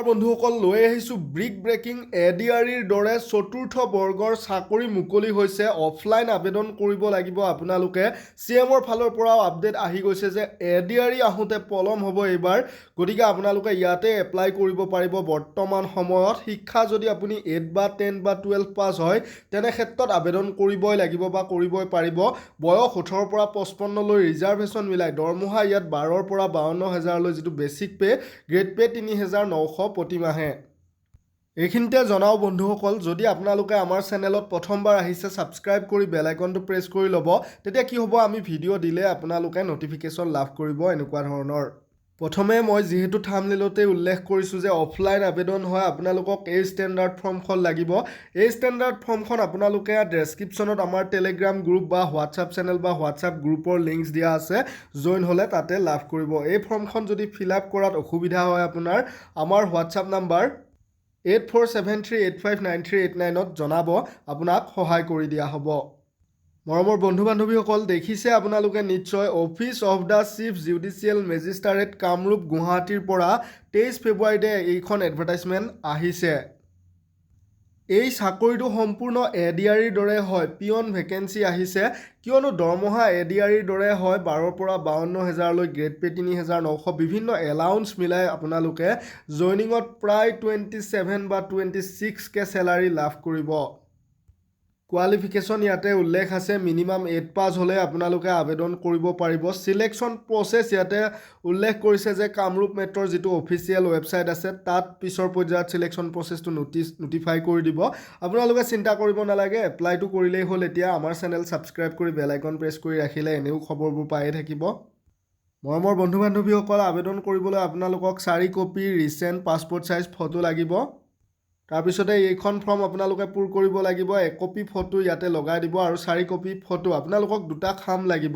বন্ধুসকল লৈ আহিছোঁ ব্ৰিক ব্ৰেকিং এডিআৰিৰ দৰে চতুৰ্থ বৰ্গৰ চাকৰি মুকলি হৈছে। অফলাইন আবেদন কৰিব লাগিব আপোনালোকে। CMৰ ফালৰ পৰাও আপডেট আহি গৈছে যে এডিআৰি আহোঁতে পলম হ'ব এইবাৰ, গতিকে আপোনালোকে ইয়াতে এপ্লাই কৰিব পাৰিব। বৰ্তমান সময়ত শিক্ষা যদি আপুনি 8 বা 10 বা 12 পাছ হয় তেনে ক্ষেত্ৰত আবেদন কৰিবই লাগিব বা কৰিবই পাৰিব। বয়স 18 পৰা 55 লৈ ৰিজাৰ্ভেশ্যন মিলাই দৰমহা ইয়াত 12ৰ পৰা 52,000 লৈ, যিটো বেছিক পে, গ্ৰেড পে 3,900 প্ৰতিমাহে। এইখিনিতে জনাও বন্ধুসকল, যদি আপোনালোকে আমাৰ চেনেলত প্ৰথমবাৰ আহিছে ছাবস্ক্ৰাইব কৰি বেল আইকনটো প্ৰেছ কৰি ল'ব, তেতিয়া কি হ'ব, আমি ভিডিঅ' দিলে আপোনালোকে নটিফিকেশ্যন লাভ কৰিব এনেকুৱা ধৰণৰ। প্ৰথমে মই যিহেতু থাম্বনেইলতে উল্লেখ কৰিছোঁ যে অফলাইন আবেদন হয়, আপোনালোকক এই ষ্টেণ্ডাৰ্ড ফৰ্মখন লাগিব। এই ষ্টেণ্ডাৰ্ড ফৰ্মখন আপোনালোকে ডেছক্ৰিপশ্যনত আমাৰ টেলিগ্ৰাম গ্ৰুপ বা হোৱাটছআপ চেনেল বা হোৱাটছআপ গ্ৰুপৰ লিংকছ দিয়া আছে, জইন হ'লে তাতে লাভ কৰিব। এই ফৰ্মখন যদি ফিল আপ কৰাত অসুবিধা হয় আপোনাৰ, আমাৰ হোৱাটছআপ নাম্বাৰ 8473859389ত জনাব, আপোনাক সহায় কৰি দিয়া হ'ব। মৰমৰ বন্ধু বান্ধৱীসকল, দেখিছে আপোনালোকে নিশ্চয় office of the chief judicial magistrate Kamrup গুৱাহাটীৰ পৰা 23 ফেব্ৰুৱাৰীতে এইখন এডভাৰটাইজমেণ্ট আহিছে। এই চাকৰিটো সম্পূৰ্ণ এডিআৰিৰ দৰে হয়। পিয়ন ভেকেঞ্চি আহিছে, কিয়নো দৰমহা এডিআৰিৰ দৰে হয়, 12ৰ পৰা 52,000 লৈ, গ্ৰেড পে 3,900, বিভিন্ন এলাউন্স মিলাই আপোনালোকে জইনিঙত প্ৰায় 27 বা 26K চেলাৰী লাভ কৰিব। কোৱালিফিকেশ্যন ইয়াতে উল্লেখ আছে, মিনিমাম 8 পাছ হ'লে আপোনালোকে আবেদন কৰিব পাৰিব। চিলেকশ্যন প্ৰচেছ ইয়াতে উল্লেখ কৰিছে যে কামৰূপ মেট্ৰৰ যিটো অফিচিয়েল ৱেবছাইট আছে তাত পিছৰ পৰ্যায়ত চিলেকশ্যন প্ৰচেছটো নটিফাই কৰি দিব। আপোনালোকে চিন্তা কৰিব নালাগে, এপ্লাইটো কৰিলেই হ'ল। এতিয়া আমাৰ চেনেল ছাবস্ক্ৰাইব কৰি বেল আইকন প্ৰেছ কৰি ৰাখিলে এনেও খবৰবোৰ পায়ে থাকিব। মৰমৰ বন্ধু বান্ধৱীসকল, আবেদন কৰিবলৈ আপোনালোকক 4 copy recent passport size photo লাগিব। তাৰপিছতে এইখন ফৰ্ম আপোনালোকে পূৰ কৰিব লাগিব। 1 কপি ফটো ইয়াতে লগাই দিব আৰু 4 কপি ফটো। আপোনালোকক দুটা খাম লাগিব,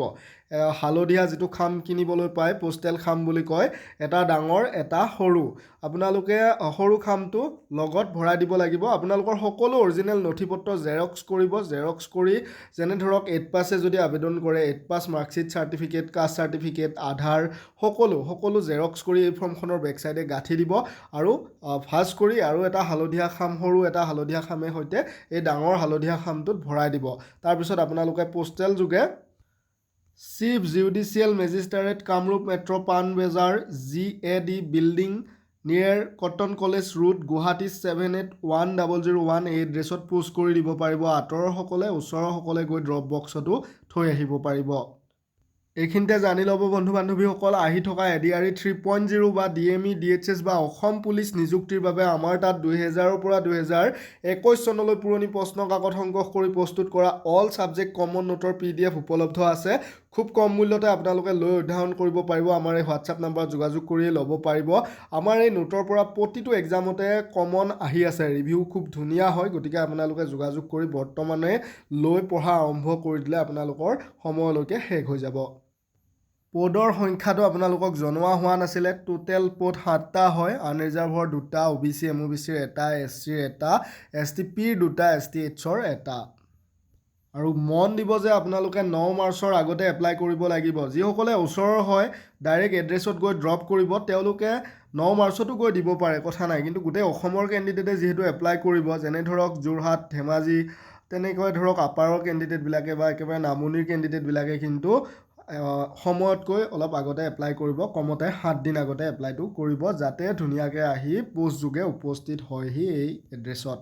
হালধীয়া যিটো খাম কিনিবলৈ পায়, পোষ্টেল খাম বুলি কয়, এটা ডাঙৰ এটা সৰু। আপোনালোকে সৰু খামটো লগত ভৰাই দিব লাগিব। আপোনালোকৰ সকলো অৰিজিনেল নথি পত্ৰ জেৰক্স কৰিব। জেৰক্স কৰি যেনে ধৰক 8 পাছে যদি আবেদন কৰে, 8 পাছ, মাৰ্কশ্বিট, চাৰ্টিফিকেট, কাষ্ট চাৰ্টিফিকেট, আধাৰ, সকলো জেৰক্স কৰি এই ফৰ্মখনৰ বেক চাইডে গাঁঠি দিব আৰু ভাঁজ কৰি আৰু এটা হালধীয়া খাম, সৰু এটা হালধীয়া খামে সৈতে এই ডাঙৰ হালধীয়া খামটোত ভৰাই দিব। তাৰপিছত আপোনালোকে পোষ্টেল যোগে chief judicial magistrate Kamrup metro' Panbazar GAD building near cotton college road Guwahati 781001 এই এড্ৰেছত পোষ্ট কৰি দিব পাৰিব। আঁতৰৰ সকলে, ওচৰৰ সকলে গৈ ড্ৰপ বক্সতো থৈ আহিব পাৰিব। এইখিনিতে জানি ল'ব বন্ধু বান্ধৱীসকল, আহি থকা এডিআৰি 3.0 বা DME DHS বা অসম পুলিচ নিযুক্তিৰ বাবে আমাৰ তাত 2000ৰ পৰা 2021 চনলৈ পুৰণি প্ৰশ্ন কাকত সংগ্ৰহ কৰি প্ৰস্তুত কৰা অল ছাবজেক্ট কমন নোটৰ PDF উপলব্ধ আছে। খুব কম মূল্যতে আপোনালোকে লৈ অধ্যয়ন কৰিব পাৰিব। আমাৰ এই হোৱাটছআপ নাম্বাৰত যোগাযোগ কৰিয়ে ল'ব পাৰিব। আমাৰ এই নোটৰ পৰা প্ৰতিটো এক্সামতে কমন আহি আছে, ৰিভিউ খুব ধুনীয়া হয়, গতিকে আপোনালোকে যোগাযোগ কৰি বৰ্তমানে লৈ পঢ়া আৰম্ভ কৰি দিলে আপোনালোকৰ সময়লৈকে শেষ হৈ যাব। পদৰ সংখ্যাটো আপোনালোকক জনোৱা হোৱা নাছিলে। টোটেল পদ 7টা হয়, আনৰিজাৰ্ভৰ 2টা, OBC MOBCৰ 1টা, SCৰ 1টা, STPৰ 2টা, STHৰ 1টা। আৰু মন দিব যে আপোনালোকে 9 মাৰ্চৰ আগতে এপ্লাই কৰিব লাগিব। যিসকলে ওচৰৰ হয় ডাইৰেক্ট এড্ৰেছত গৈ ড্ৰপ কৰিব, তেওঁলোকে 9 মাৰ্চতো গৈ দিব পাৰে, কথা নাই। কিন্তু গোটেই অসমৰ কেণ্ডিডেটে যিহেতু এপ্লাই কৰিব, যেনে ধৰক যোৰহাট, ধেমাজি, তেনেকৈ ধৰক আপাৰৰ কেণ্ডিডেটবিলাকে বা একেবাৰে নামনিৰ কেণ্ডিডেটবিলাকে কিন্তু সময়তকৈ অলপ আগতে এপ্লাই কৰিব। কমতে 7 দিন আগতে এপ্লাইটো কৰিব, যাতে ধুনীয়াকৈ আহি পোষ্ট যোগে উপস্থিত হয়হি এই এড্ৰেছত।